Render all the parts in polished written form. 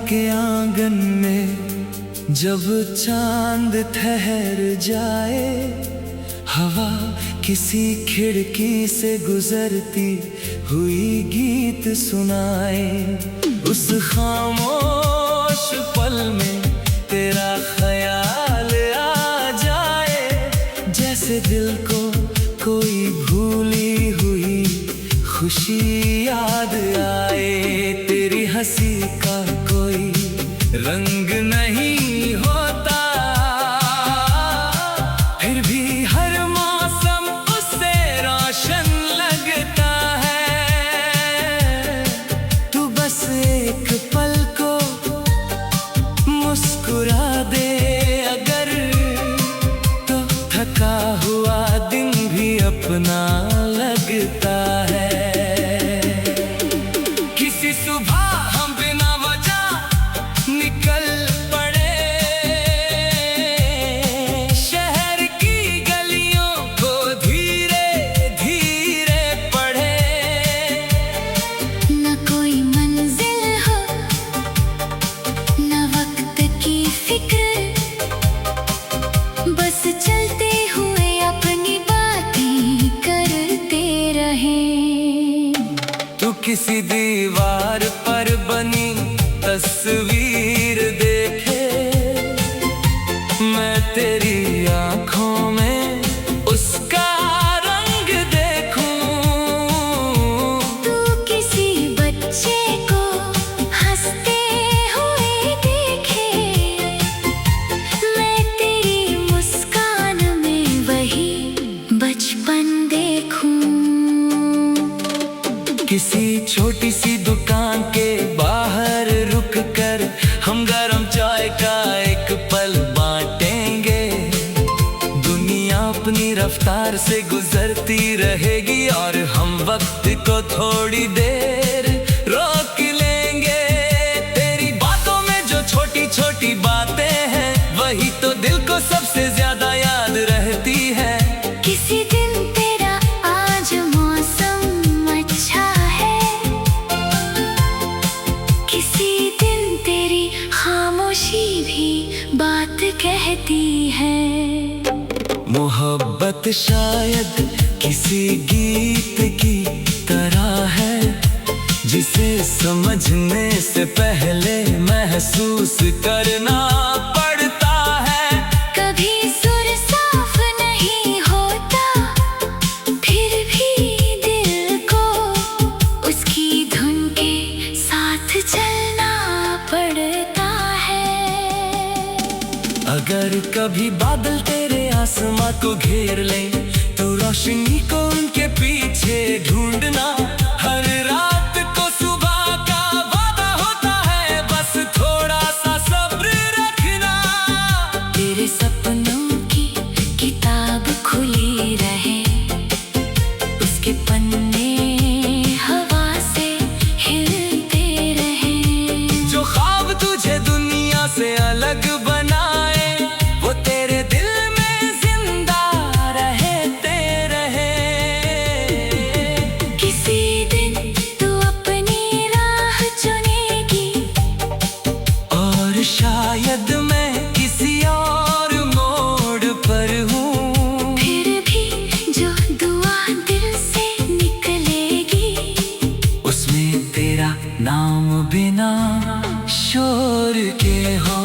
के आंगन में जब चांद ठहर जाए, हवा किसी खिड़की से गुजरती हुई गीत सुनाए। उस खामोश पल में तेरा ख्याल आ जाए, जैसे दिल को कोई भूली हुई खुशी याद आए। तेरी हंसी का कोई रंग नहीं होता, फिर भी हर मौसम उससे रोशन लगता है। तू बस एक पल को मुस्कुरा दे अगर, तो थका हुआ दिन भी अपना लगता है। किसी सुबह हम बिना वजह निकल पड़े, शहर की गलियों को धीरे धीरे पढ़े। न कोई मंजिल हो, न वक्त की फिक्र, बस चलते हुए अपनी बातें करते रहे। तू किसी दीवार पर बनी तस्वीर देखे, मैं तेरी आंखों में उसका रंग देखूं। तू किसी बच्चे को हंसते हुए देखे, मैं तेरी मुस्कान में वही बचपन देखूं। किसी छोटी सी दुकान के बाहर रुक कर हम गरम चाय का एक पल बांटेंगे। दुनिया अपनी रफ्तार से गुजरती रहेगी और हम वक्त को थोड़ी देर रोक लेंगे। तेरी बातों में जो छोटी छोटी बातें हैं, वही तो दिल को सबसे ज्यादा याद रहती है। किसी दिन तेरा आज मौसम अच्छा है, किसी दिन तेरी खामोशी भी बात कहती है। मोहब्बत शायद किसी गीत की तरह है, जिसे समझने से पहले महसूस करना पड़ता है। कभी सुर साफ नहीं होता, फिर भी दिल को उसकी धुन के साथ चलना पड़ता है। अगर कभी बादल तेरे आसमां को घेर ले, तो रोशनी को उनके पीछे ढूंढना। हर रात को सुबह का वादा होता है, बस थोड़ा सा सब्र रखना। तेरे सपनों की किताब खुली रहे, उसके पन्ने हवा से हिलते रहे। जो ख्वाब तुझे दुनिया से अलग बनाए, वो तेरे दिल में जिंदा रहते रहे। किसी दिन तू अपनी राह चुनेगी, और शायद मैं किसी और मोड़ पर हूँ। फिर भी जो दुआ दिल से निकलेगी, उसमें तेरा नाम बिना शोर के हो।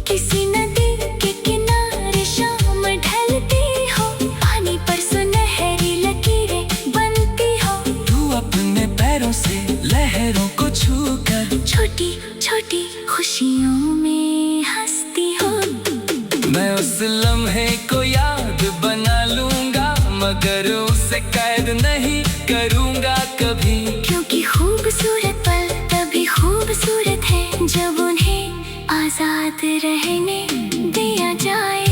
किसी नदी के किनारे शाम ढलती हो, पानी पर सुनहरी लकीरें बनती हो। तू अपने पैरों से लहरों को छू कर छोटी छोटी खुशियों में हंसती हो। मैं उस लम्हे को याद बना लूंगा, मगर उसे कैद नहीं करूंगा कभी। क्योंकि खूबसूरत पल तभी खूबसूरत है, जब उन्हें आजाद रहने दिया जाए।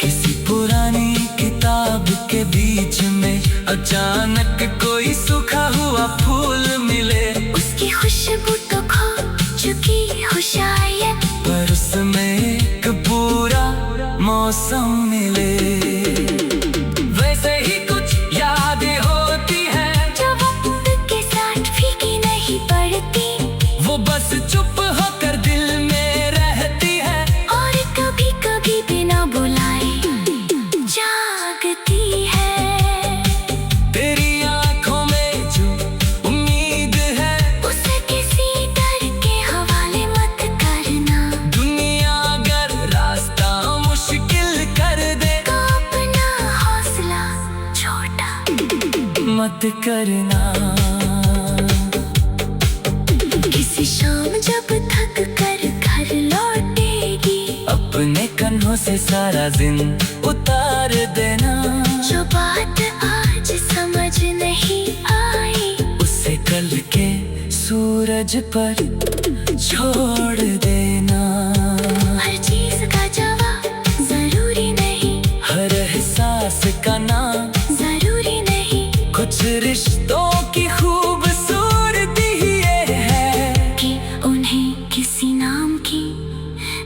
किसी पुरानी किताब के बीच में अचानक कोई सूखा हुआ फूल मिले, उसकी खुशबू तो खो चुकी हो शायद, पर उसमें एक पूरा मौसम मिले। वैसे ही कुछ यादें होती हैं जो वक्त के साथ फीकी नहीं पड़ती। करना। किसी शाम जब थक कर घर लौटेगी, अपने कंधों से सारा दिन उतार देना। जो बात आज समझ नहीं आई, उसे कल के सूरज पर छोड़ देना। हर चीज का जवाब जरूरी नहीं, हर एहसास का नाम जरूरी नहीं, कुछ रिश्तों की खूबसूरती ये है कि उन्हें किसी नाम की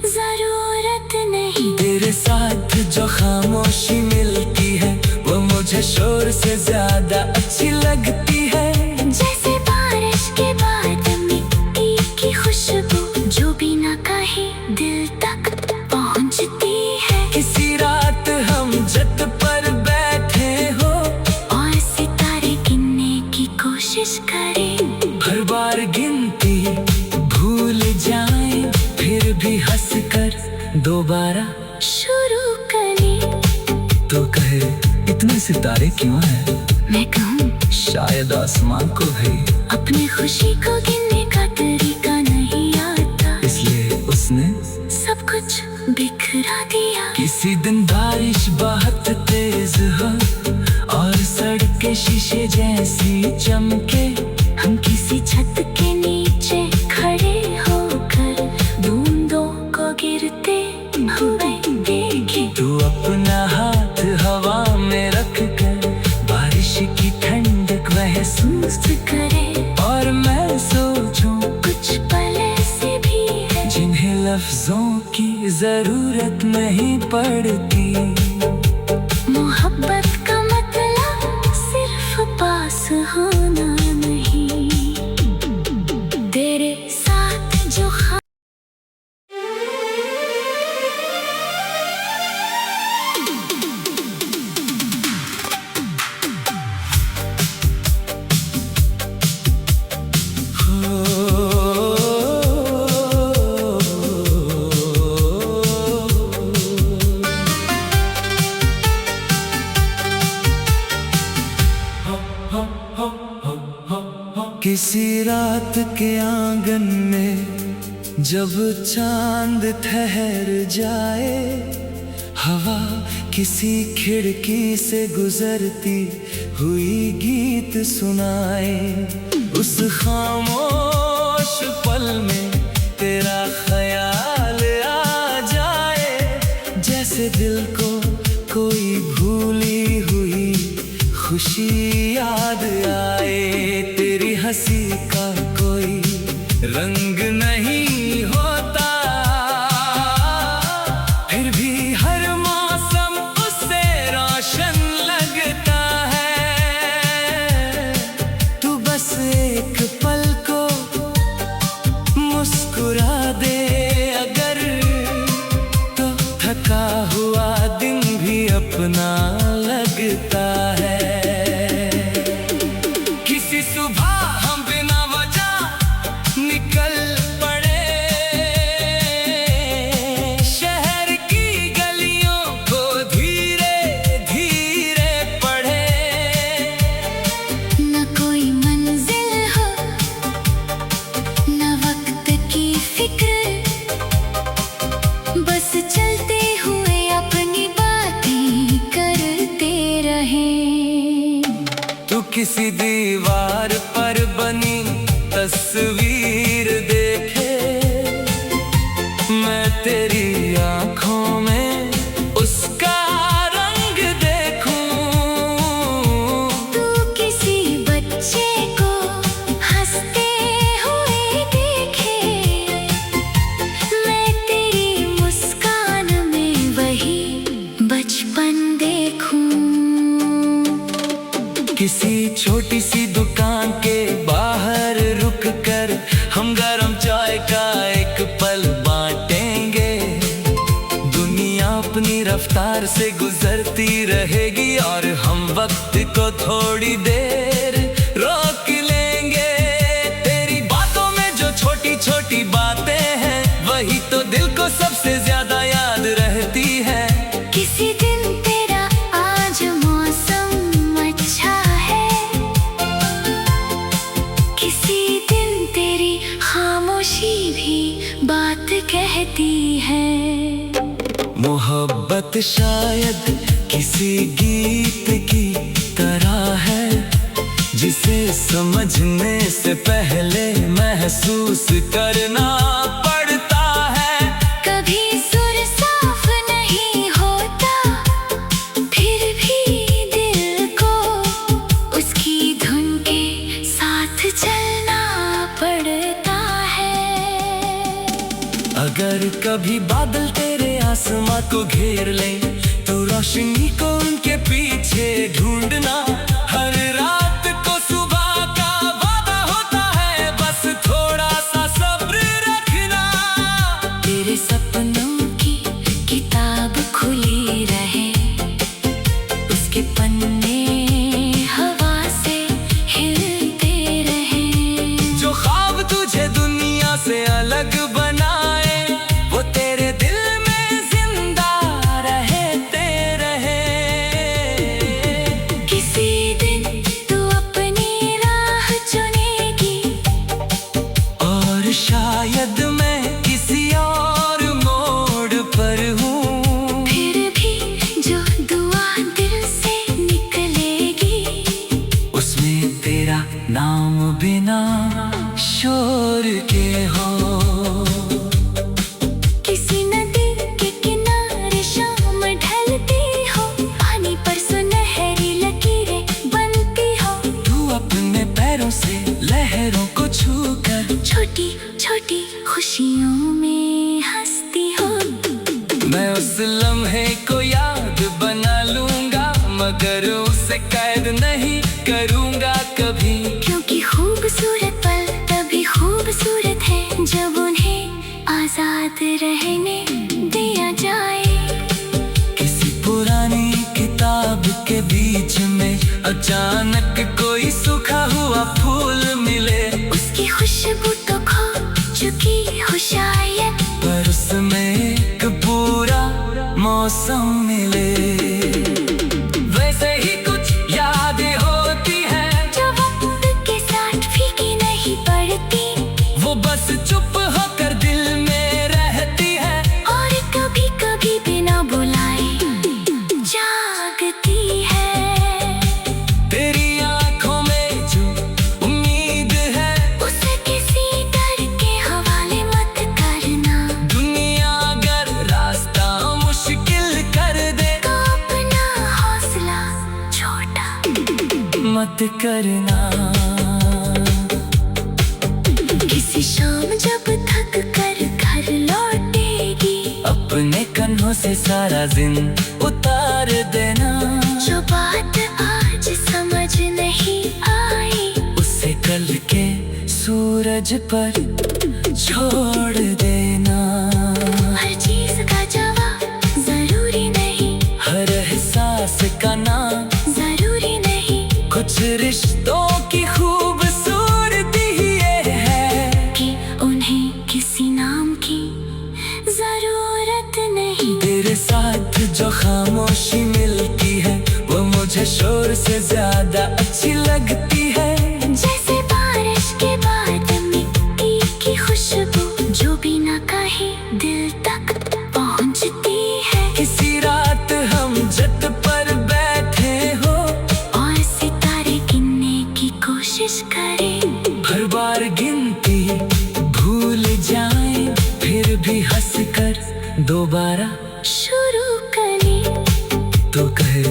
जरूरत नहीं। तेरे साथ जो खामोशी मिलती है वो मुझे शोर से ज्यादा अच्छी लगती है। जैसे बारिश के बाद मिट्टी की खुशबू, जो बिना कहे दिल तक पहुंचती है। किसी रात हम छत पर बैठे हो और सितारे गिनने की कोशिश करें, हर बार गिनती भूल जाए, फिर भी हंसकर दोबारा शुरू करें। तो कहे इतने सितारे क्यों हैं? मैं कहूँ शायद आसमान को भी अपनी खुशी को गिनने का तरीका नहीं आता, इसलिए उसने सब कुछ बिखरा दिया। किसी दिन बारिश बहुत तेज हो और सड़कें शीशे जैसी चमके, हम किसी छत के नीचे खड़े होकर बूंदों को गिरते हुए देखे। तू अपना हाथ हवा में रख कर बारिश की ठंडक महसूस करे और मैं सोचूं कुछ पल ऐसे भी है, जिन्हें लफ्जों की जरूरत नहीं पड़ती। मोहब्बत का मतलब सिर्फ पास होना नहीं, तेरे साथ जो किसी रात के आंगन में जब चांद ठहर जाए, हवा किसी खिड़की से गुजरती हुई गीत सुनाए। उस खामोश पल में तेरा ख्याल आ जाए, जैसे दिल को कोई भूली हुई खुशी याद आए। तेरी हंसी का कोई रंग नहीं होता, फिर भी हर मौसम उससे रोशन लगता है। तू बस एक पल को मुस्कुरा दे अगर, तो थका हुआ दिन भी अपना लगता है। किसी सुबह हम बिना वजह निकल पड़े, शहर की गलियों को धीरे धीरे पढ़े। न कोई मंजिल हो न वक्त की फिक्र, बस चलते हुए अपनी बातें करते रहे। तू किसी दीवार पर बनी तस्वीर देखे, मैं तेरी आंखों में उसका रंग देखूं। तू किसी बच्चे को हंसते हुए देखे, मैं तेरी मुस्कान में वही बचपन देखूं। किसी छोटी सी दुकान के बाहर रुक कर हम गरम चाय का एक पल बांटेंगे। दुनिया अपनी रफ्तार से गुजरती रहेगी और हम वक्त को थोड़ी देर रोक लेंगे। तेरी बातों में जो छोटी छोटी बातें हैं, वही तो दिल को सबसे ज्यादा याद रहती है। किसी दिन तेरा आज मौसम अच्छा है, कहती है। मोहब्बत शायद किसी गीत की तरह है, जिसे समझने से पहले महसूस करना पड़ता है। कभी सुर साफ नहीं होता, फिर भी दिल को उसकी धुन के साथ चलना पड़ता है। अगर कभी बादल तेरे आसमां को घेर ले, तो रोशनी को उनके पीछे ढूंढना। हर रात को सुबह का वादा होता है, बस थोड़ा सा सब्र रखना। तेरे सपनों की किताब खुली रहे, उसके पन्ने हवा से हिलते रहे। जो ख्वाब तुझे दुनिया से अलग बनाए, वो तेरे दिल में जिंदा रहते रहे। किसी दिन तू अपनी राह चुनेगी, और शायद मैं किसी और मोड़ पर हूँ। फिर भी जो दुआ दिल से निकलेगी, उसमें तेरा नाम बिना शोर के हो। किसी नदी के किनारे शाम ढलती हो, पानी पर सुनहरी लकीरें बनती हो। तू अपने पैरों से लहरों को छू कर छोटी छोटी खुशियों में हंसती हो। मैं उस लम्हे को याद बना लूंगा, मगर उसे कैद नहीं करूंगा कभी। क्योंकि खूबसूरत पल तभी खूबसूरत है, जब उन्हें आजाद रहने दिया जाए। किसी पुरानी किताब के बीच में अचानक कोई सूखा हुआ फूल मिले, उसकी खुशबू तो खो चुकी हो शायद, पर उसमें एक पूरा मौसम मिले। वैसे ही कुछ यादें होती हैं, जो वक्त के साथ फीकी नहीं पड़ती, वो बस चुप होकर दिल में रहती है। और कभी कभी बिना बुलाए जागती है। तेरी आंखों में जो उम्मीद है, उसे किसी डर के हवाले मत करना। दुनिया अगर रास्ता मुश्किल कर दे, तो अपना हौसला छोटा मत करना। किसी शाम जब थक कर घर लौटेगी, अपने कंधों से सारा दिन उतार देना। जो बात आज समझ नहीं आई, उसे कल के सूरज पर छोड़ देना। हर चीज का जवाब जरूरी नहीं, हर एहसास का नाम जरूरी नहीं। कुछ रिश्तों की खूबसूरती ये है कि उन्हें किसी नाम की जरूरत नहीं। तेरे साथ जो खामोशी मिलती है, वो मुझे शोर से ज्यादा अच्छी लगती है। जैसे बारिश के बाद मिट्टी की खुशबू, जो बिना कहे दिल तक पहुंचती है। किसी रात हम छत पर बैठे हो, और सितारे गिनने की कोशिश करें, हर बार गिनती भूल जाएं, फिर भी हंसकर दोबारा शुरू करें। तो कहे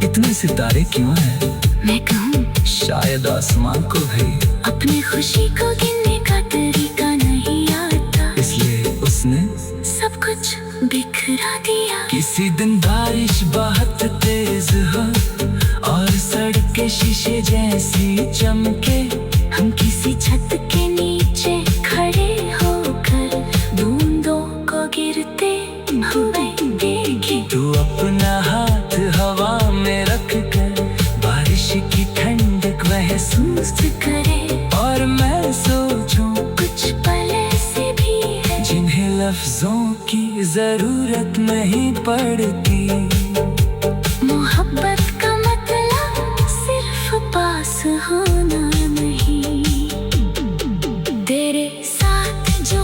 इतने सितारे क्यों हैं? मैं कहूँ शायद आसमान को भी अपनी खुशी को गिनने का तरीका नहीं आता, इसलिए उसने सब कुछ बिखरा दिया। किसी दिन बारिश बहुत तेज हो, और सड़कें शीशे जैसी चमके। हम किसी छत के नीचे खड़े होकर बूंदों को गिरते हुए देखे। तू अपना हाथ हवा में रख कर बारिश की ठंडक महसूस करे, और मैं सोचूं कुछ पल ऐसे भी है जिन्हें लफ्जों की जरूरत नहीं पड़ती। मोहब्बत का मतलब सिर्फ पास होना नहीं, तेरे साथ जो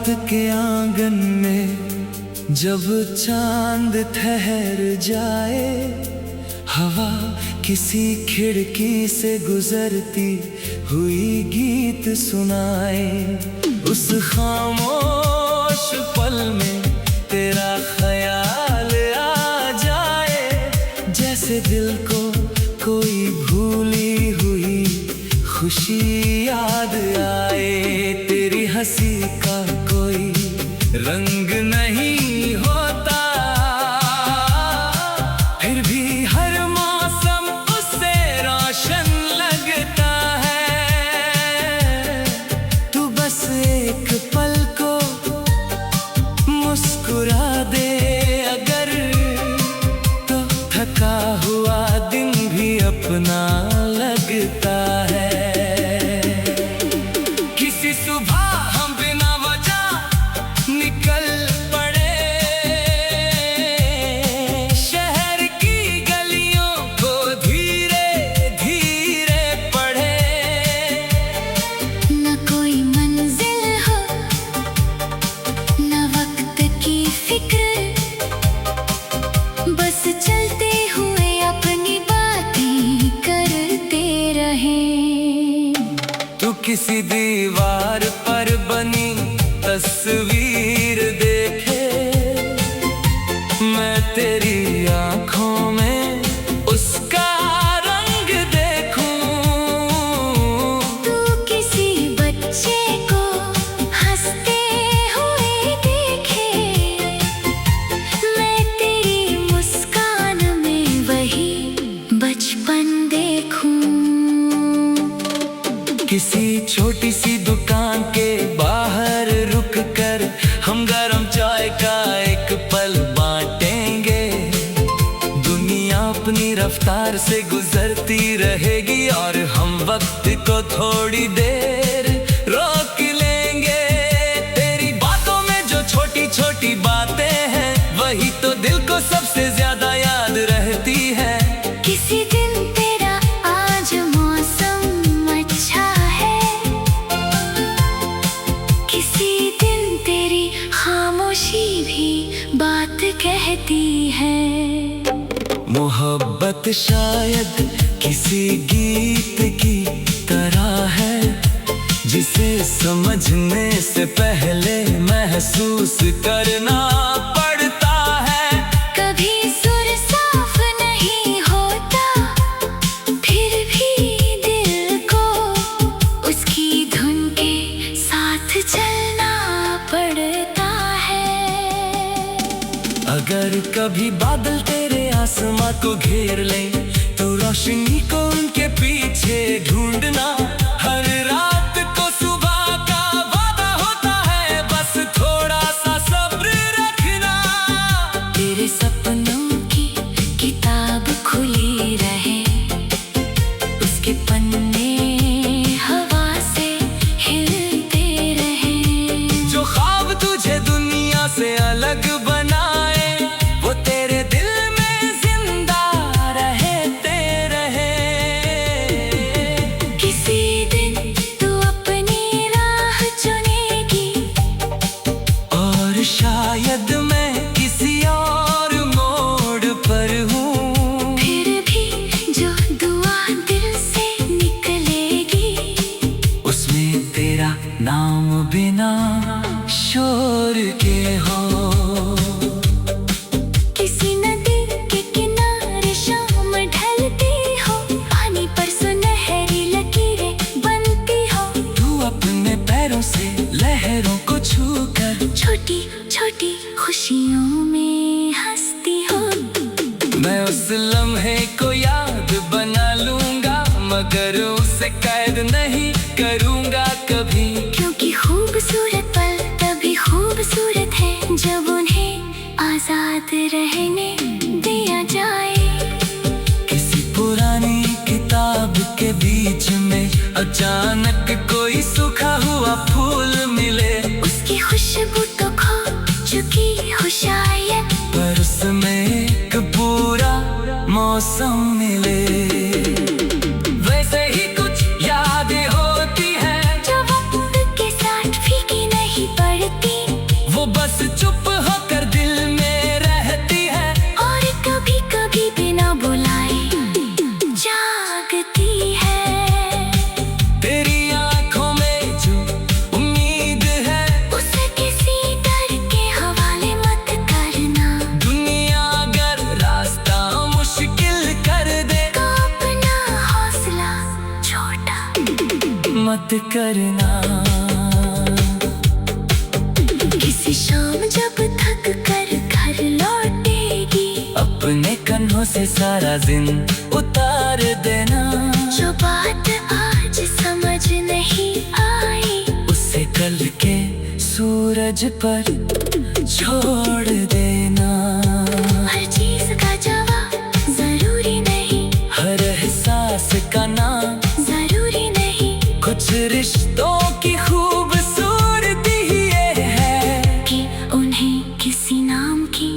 के आंगन में जब चांद ठहर जाए, हवा किसी खिड़की से गुजरती हुई गीत सुनाए। उस खामोश पल में तेरा ख्याल आ जाए, जैसे दिल को कोई भूली हुई खुशी याद आए। तेरी हंसी का कोई रंग नहीं होता, फिर भी हर मौसम उससे रोशन लगता है। तू बस एक पल को मुस्कुरा दे अगर, तो थका हुआ दिन भी अपना लगता है। किसी सुबह हम बिना वजह निकल पड़े, शहर की गलियों को धीरे धीरे पढ़े। न कोई मंजिल हो, न वक्त की फिक्र, बस चलते हुए अपनी बातें करते रहे। तू किसी दीवार पर बनी तस्वीर देखे, मैं तेरी आंखों में उसका रंग देखूं। तू किसी बच्चे को हंसते हुए देखे, मैं तेरी मुस्कान में वही बचपन देखूं। किसी छोटी सी दुकान के बाहर रुक कर हम गरम चाय का एक पल बांटेंगे। दुनिया अपनी रफ्तार से गुजरती रहेगी और हम वक्त को थोड़ी देर रोक लेंगे। तेरी बातों में जो छोटी छोटी बातें हैं, वही तो दिल को सबसे ज्यादा याद रहती है। किसी दिन तेरा आज मौसम अच्छा है, किसी दिन तेरी खामोशी भी बात कहती है। मोहब्बत शायद किसी गीत की तरह है, जिसे समझने से पहले महसूस करना पड़ता है। कभी सुर साफ नहीं होता, फिर भी दिल को उसकी धुन के साथ चलना पड़ता है। अगर कभी बादल तेरे आसमां को घेर ले, तो रोशनी को उनके पीछे ढूंढना। हर रात को सुबह का वादा होता है, बस थोड़ा सा सब्र रखना। तेरे सपनों की किताब खुली रहे, उसके पन्ने हवा से हिलते रहे। जो ख्वाब तुझे दुनिया से अलग बनाए, वो तेरे दिल में जिंदा रहते रहे। किसी दिन तू अपनी राह चुनेगी, और शायद मैं किसी और मोड़ पर हूँ। फिर भी जो दुआ दिल से निकलेगी, उसमें तेरा नाम बिना शोर के हो। किसी नदी के किनारे शाम ढलती हो, पानी पर सुनहरी लकीरें बनती हो। तू अपने पैरों से लहरों को छू कर छोटी छोटी खुशियों में हंसती हो। मैं उस लम्हे को याद बना लूंगा, मगर उसे कैद नहीं करूंगा कभी। क्योंकि खूबसूरत पल तभी खूबसूरत है, जब उन्हें आजाद रहने दिया जाए। किसी पुरानी किताब के बीच में अचानक कोई सूखा हुआ फूल मिले, उसकी खुशबू तो खो चुकी हो शायद, पर उसमें एक पूरा मौसम मिले। वैसे ही कुछ यादें होती हैं जो वक्त के साथ फीकी नहीं पड़ती। बात करना। किसी शाम जब थक कर घर लौटेगी, अपने कंधों से सारा दिन उतार देना। जो बात आज समझ नहीं आई, उसे कल के सूरज पर छोड़ देना। हर चीज का जवाब जरूरी नहीं, हर एहसास का नाम जरूरी नहीं, कुछ रिश्तों की खूबसूरती ये है कि उन्हें किसी नाम की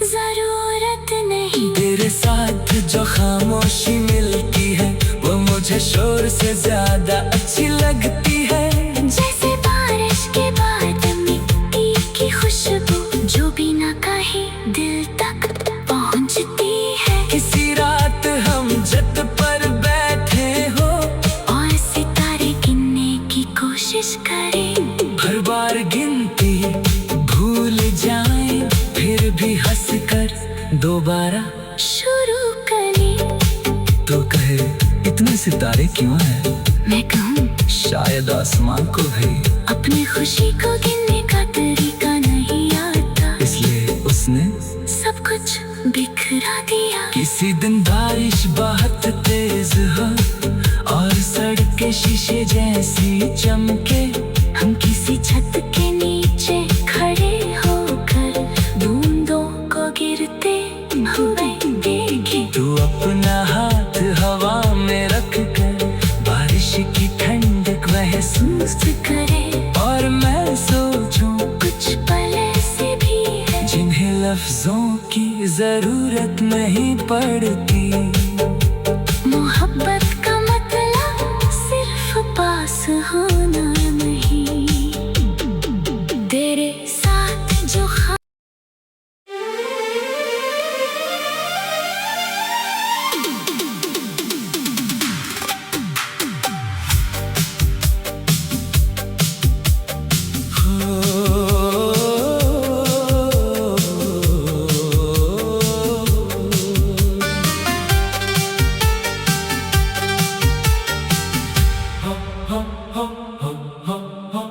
जरूरत नहीं। तेरे साथ जो खामोशी मिलती है वो मुझे शोर से ज्यादा अच्छी लगती है। जैसे बारिश के बाद मिट्टी की खुशबू, जो बिना कहे दिल तक पहुंचती है। किसी रात हम छत पर बैठे हो और सितारे गिनने की कोशिश करें, हर बार गिनती भूल जाएं, फिर भी हंस कर दोबारा शुरू करें। तो कहे इतने सितारे क्यों हैं? मैं कहूँ शायद आसमान को भी अपनी खुशी को गिनने का तरीका नहीं आता, इसलिए उसने सब कुछ बिखरा दिया। किसी दिन बारिश बहुत तेज हो और सड़कें शीशे जैसी चमके, हम किसी छत के नीचे खड़े होकर बूंदों को गिरते हुए देखे। तू अपना हाथ हवा में रख कर बारिश की ठंडक महसूस करे और मैं सोचूं कुछ पल ऐसे भी है जिन्हें लफ्जों की जरूरत नहीं पड़ती। मोहब्बत का मतलब सिर्फ पास होना नहीं, तेरे साथ जो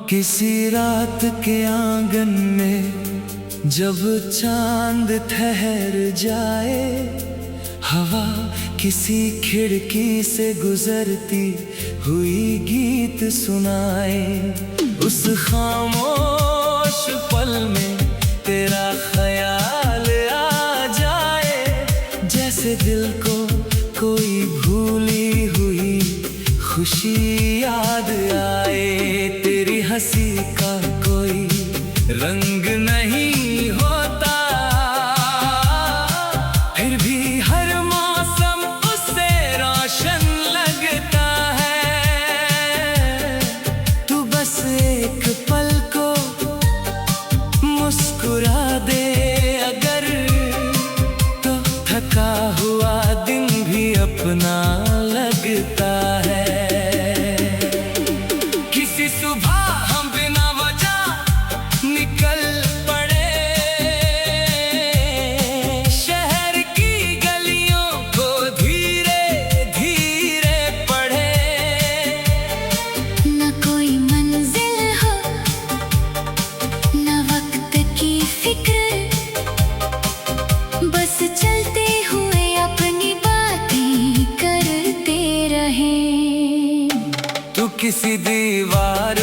किसी रात के आंगन में जब चांद ठहर जाए, हवा किसी खिड़की से गुजरती हुई गीत सुनाए। उस खामोश पल में तेरा ख्याल आ जाए, जैसे दिल को कोई भूली हुई खुशी याद आए। तेरी हंसी का कोई रंग नहीं होता, फिर भी हर मौसम उससे रोशन लगता है। तू बस एक पल को मुस्कुरा दे अगर, तो थका हुआ दिन भी अपना लगता है। किसी सुबह हम बिना वजह निकल पड़े, शहर की गलियों को धीरे धीरे पढ़े। न कोई मंजिल हो न वक्त की फिक्र, बस चलते हुए अपनी बातें करते रहे। तू किसी दीवार